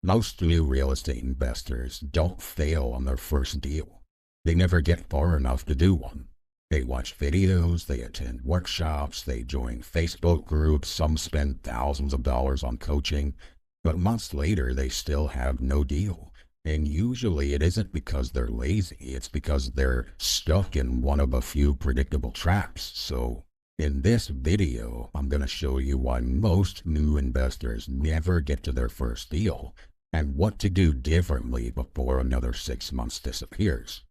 Most new real estate investors don't fail on their first deal. They never get far enough to do one. They watch videos, they attend workshops, they join Facebook groups, some spend thousands of dollars on coaching, but months later they still have no deal. And usually it isn't because they're lazy, it's because they're stuck in one of a few predictable traps. So in this video, I'm going to show you why most new investors never get to their first deal and what to do differently before another 6 months disappears.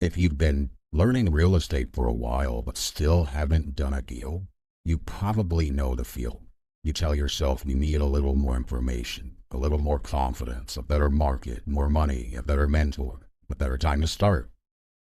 If you've been learning real estate for a while but still haven't done a deal, you probably know the feel. You tell yourself you need a little more information, a little more confidence, a better market, more money, a better mentor, a better time to start.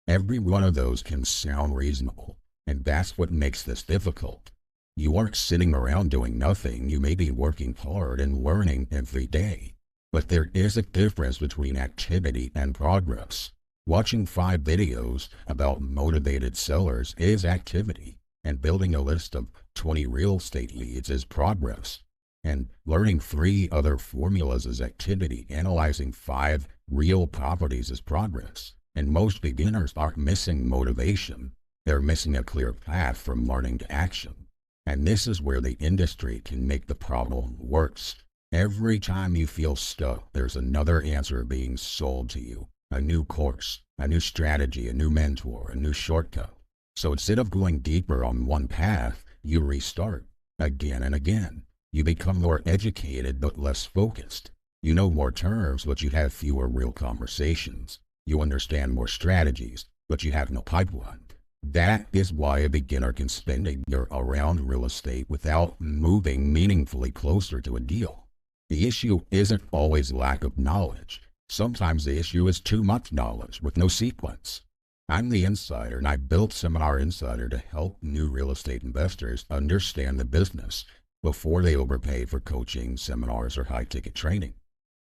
Every one of those can sound reasonable, and that's what makes this difficult. You aren't sitting around doing nothing. You may be working hard and learning every day. But there is a difference between activity and progress. Watching 5 videos about motivated sellers is activity, and building a list of 20 real estate leads is progress. And learning 3 other formulas is activity. Analyzing 5 real properties is progress. And most beginners aren't missing motivation. They're missing a clear path from learning to action. And this is where the industry can make the problem worse. Every time you feel stuck, there's another answer being sold to you. A new course, a new strategy, a new mentor, a new shortcut. So instead of going deeper on one path, you restart again and again. You become more educated but less focused. You know more terms, but you have fewer real conversations. You understand more strategies, but you have no pipeline. That is why a beginner can spend a year around real estate without moving meaningfully closer to a deal. The issue isn't always lack of knowledge. Sometimes the issue is too much knowledge with no sequence. I'm the insider, and I built Seminar Insider to help new real estate investors understand the business before they overpay for coaching, seminars, or high-ticket training.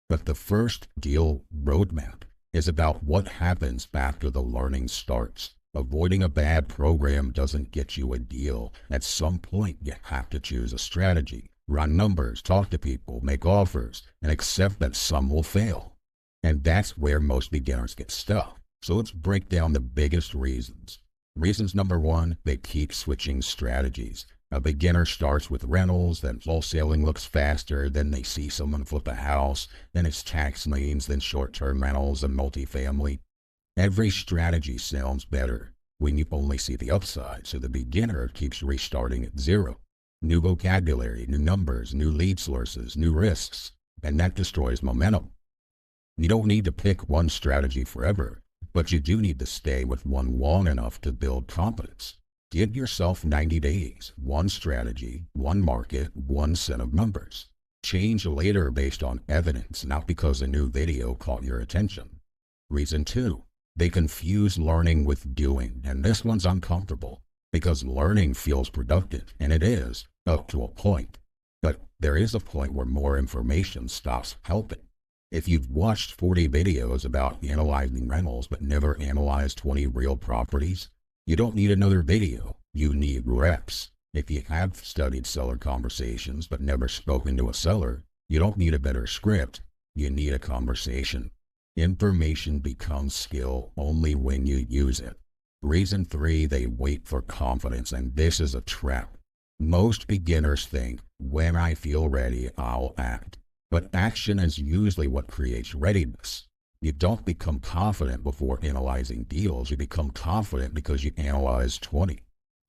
But the first deal roadmap is about what happens after the learning starts. Avoiding a bad program doesn't get you a deal. At some point, you have to choose a strategy. Run numbers, talk to people, make offers, and accept that some will fail. And that's where most beginners get stuck. So let's break down the biggest reasons. Reasons number 1, they keep switching strategies. A beginner starts with rentals, then wholesaling looks faster, then they see someone flip a house, then it's tax liens, then short-term rentals and multifamily. Every strategy sounds better when you only see the upside, so the beginner keeps restarting at zero. New vocabulary, new numbers, new lead sources, new risks, and that destroys momentum. You don't need to pick one strategy forever, but you do need to stay with one long enough to build confidence. Give yourself 90 days, one strategy, one market, one set of numbers. Change later based on evidence, not because a new video caught your attention. Reason 2, they confuse learning with doing, and this one's uncomfortable because learning feels productive, and it is, up to a point. But there is a point where more information stops helping. If you've watched 40 videos about analyzing rentals but never analyzed 20 real properties, you don't need another video. You need reps. If you have studied seller conversations but never spoken to a seller, you don't need a better script. You need a conversation. Information becomes skill only when you use it. Reason 3, they wait for confidence, and this is a trap. Most beginners think, when I feel ready, I'll act. But action is usually what creates readiness. You don't become confident before analyzing deals. You become confident because you analyze 20.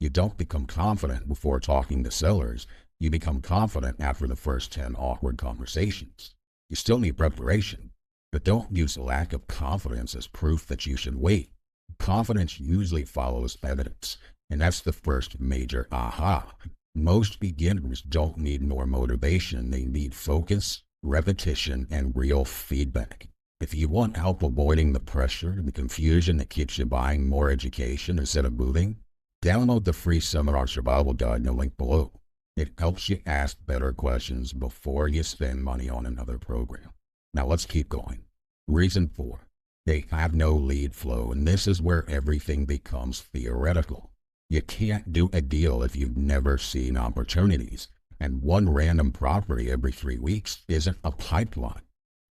You don't become confident before talking to sellers. You become confident after the first 10 awkward conversations. You still need preparation, but don't use lack of confidence as proof that you should wait. Confidence usually follows evidence, and that's the first major aha. Most beginners don't need more motivation. They need focus, repetition, and real feedback. If you want help avoiding the pressure and the confusion that keeps you buying more education instead of moving, download the free Seminar Survival Guide in the link below. It helps you ask better questions before you spend money on another program. Now let's keep going. Reason 4, they have no lead flow, and this is where everything becomes theoretical. You can't do a deal if you've never seen opportunities, and one random property every 3 weeks isn't a pipeline.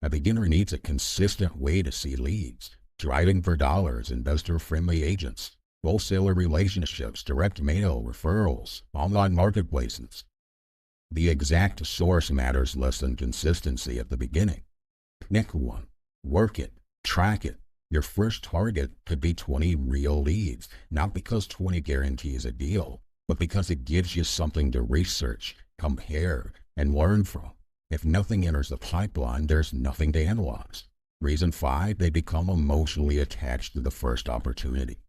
A beginner needs a consistent way to see leads, driving for dollars, investor-friendly agents, wholesaler relationships, direct mail, referrals, online marketplaces. The exact source matters less than consistency at the beginning. Pick one, work it, track it. Your first target could be 20 real leads, not because 20 guarantees a deal, but because it gives you something to research, compare, and learn from. If nothing enters the pipeline, there's nothing to analyze. Reason 5, they become emotionally attached to the first opportunity.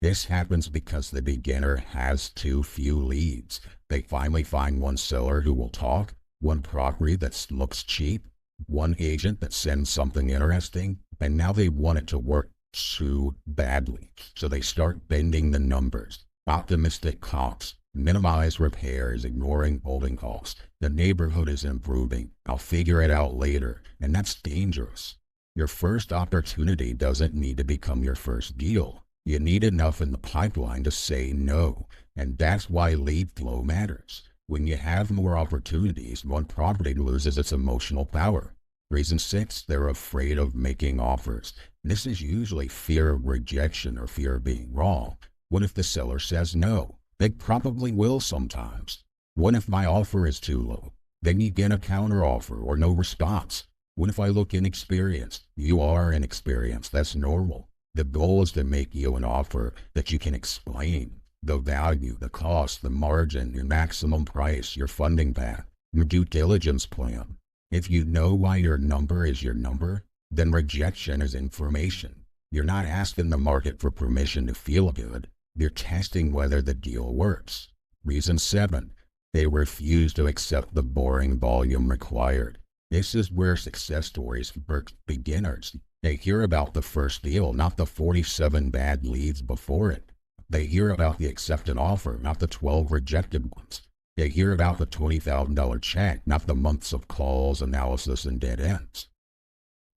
This happens because the beginner has too few leads. They finally find one seller who will talk, one property that looks cheap, one agent that sends something interesting, and now they want it to work too badly. So they start bending the numbers, optimistic comps, minimize repairs, ignoring holding costs. The neighborhood is improving. I'll figure it out later, and that's dangerous. Your first opportunity doesn't need to become your first deal. You need enough in the pipeline to say no, and that's why lead flow matters. When you have more opportunities, one property loses its emotional power. Reason 6, they're afraid of making offers. This is usually fear of rejection or fear of being wrong. What if the seller says no? They probably will sometimes. What if my offer is too low? Then you get a counter offer or no response. What if I look inexperienced? You are inexperienced. That's normal. The goal is to make you an offer that you can explain. The value, the cost, the margin, your maximum price, your funding path, your due diligence plan. If you know why your number is your number, then rejection is information. You're not asking the market for permission to feel good. You're testing whether the deal works. Reason 7, they refuse to accept the boring volume required. This is where success stories hurt beginners. They hear about the first deal, not the 47 bad leads before it. They hear about the accepted offer, not the 12 rejected ones. They hear about the $20,000 check, not the months of calls, analysis, and dead ends.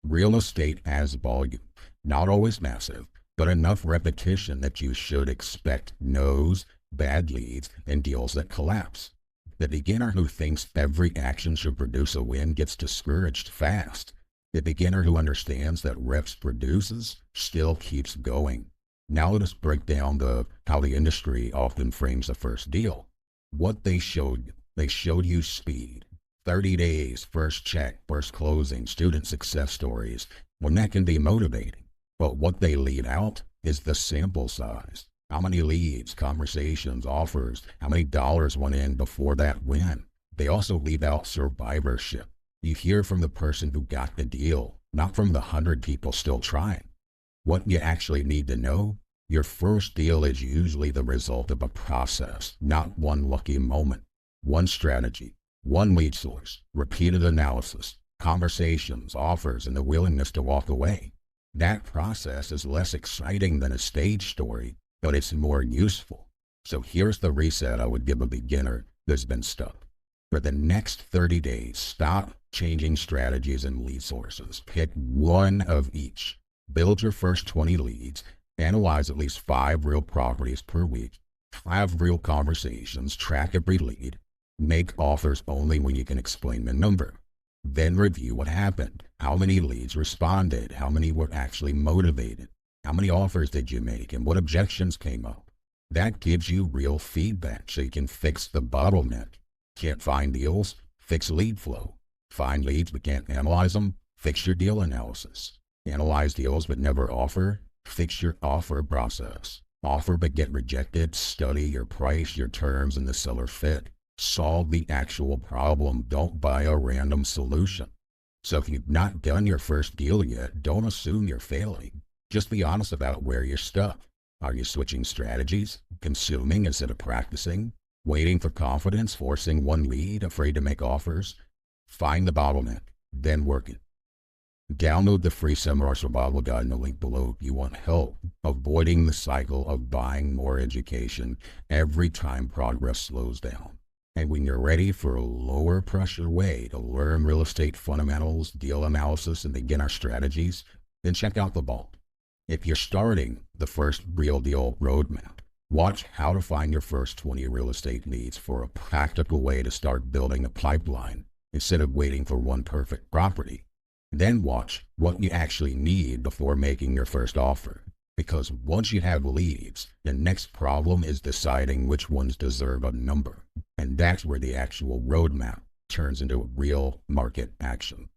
Real estate has volume, not always massive, but enough repetition that you should expect no's, bad leads, and deals that collapse. The beginner who thinks every action should produce a win gets discouraged fast. The beginner who understands that reps produces still keeps going. Now let us break down how the industry often frames the first deal. What they showed you speed. 30 days, first check, first closing, student success stories. Well, that can be motivating. But what they leave out is the sample size. How many leads, conversations, offers, how many dollars went in before that win. They also leave out survivorship. You hear from the person who got the deal, not from the 100 people still trying. What you actually need to know, your first deal is usually the result of a process, not one lucky moment. One strategy, one lead source, repeated analysis, conversations, offers, and the willingness to walk away. That process is less exciting than a stage story, but it's more useful. So here's the reset I would give a beginner that's been stuck. For the next 30 days, stop changing strategies and lead sources. Pick one of each. Build your first 20 leads. Analyze at least 5 real properties per week. Have real conversations. Track every lead. Make offers only when you can explain the number. Then review what happened. How many leads responded? How many were actually motivated? How many offers did you make and what objections came up? That gives you real feedback so you can fix the bottleneck. Can't find deals? Fix lead flow. Find leads but can't analyze them? Fix your deal analysis. Analyze deals but never offer? Fix your offer process. Offer but get rejected? Study your price, your terms, and the seller fit. Solve the actual problem. Don't buy a random solution. So if you've not done your first deal yet, don't assume you're failing. Just be honest about where you're stuck. Are you switching strategies? Consuming instead of practicing? Waiting for confidence? Forcing one lead? Afraid to make offers? Find the bottleneck, then work it. Download the free Seminar Survival Guide in the link below if you want help avoiding the cycle of buying more education every time progress slows down. And when you're ready for a lower pressure way to learn real estate fundamentals, deal analysis, and beginner strategies, then check out the Vault. If you're starting the first real deal roadmap, watch how to find your first 20 real estate leads for a practical way to start building a pipeline instead of waiting for one perfect property. Then watch what you actually need before making your first offer. Because once you have leads, the next problem is deciding which ones deserve a number. And that's where the actual roadmap turns into real market action.